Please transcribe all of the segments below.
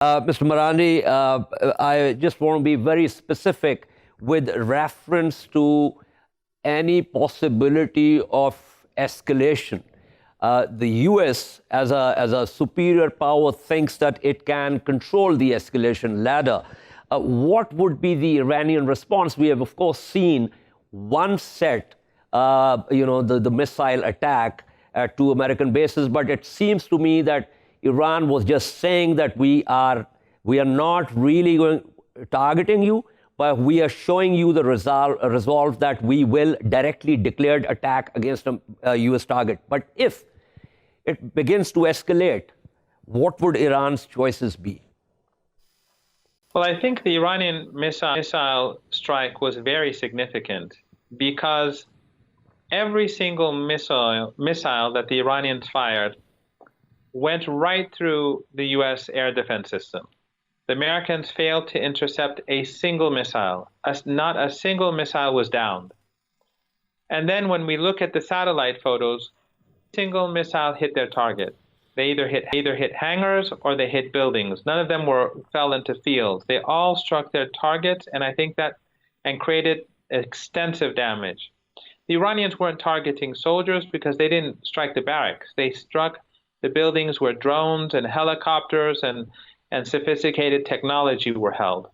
Mr. Marandi, I just want to be very specific with reference to any possibility of escalation. The US, as a superior power, thinks that it can control the escalation ladder. What would be the Iranian response? We have, of course, seen one set, the missile attack to American bases, but it seems to me that Iran was just saying that we are not really targeting you, but we are showing you the resolve that we will directly declared attack against a US target. But if it begins to escalate, what would Iran's choices be? Well, I think the Iranian missile strike was very significant because every single missile that the Iranians fired went right through the US air defense system. The Americans failed to intercept a single missile. Not a single missile was downed. And then when we look at the satellite photos, a single missile hit their target. They either hit hangars or they hit buildings. None of them fell into fields. They all struck their targets, and I think that created extensive damage. The Iranians weren't targeting soldiers because they didn't strike the barracks. They struck the buildings where drones and helicopters and sophisticated technology were held,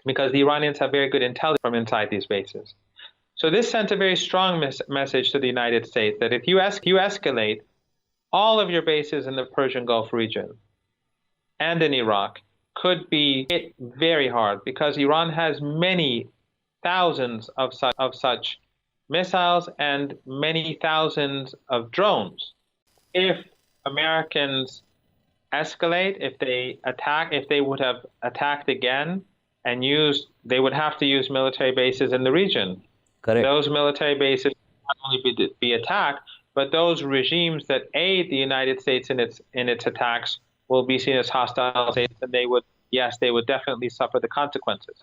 because the Iranians have very good intelligence from inside these bases. So this sent a very strong message to the United States that if you escalate, all of your bases in the Persian Gulf region and in Iraq could be hit very hard, because Iran has many thousands of such missiles and many thousands of drones. If Americans escalate, if they would have attacked again and they would have to use military bases in the region. Correct. Those military bases not only be attacked, but those regimes that aid the United States in its attacks will be seen as hostile states, and they would definitely suffer the consequences.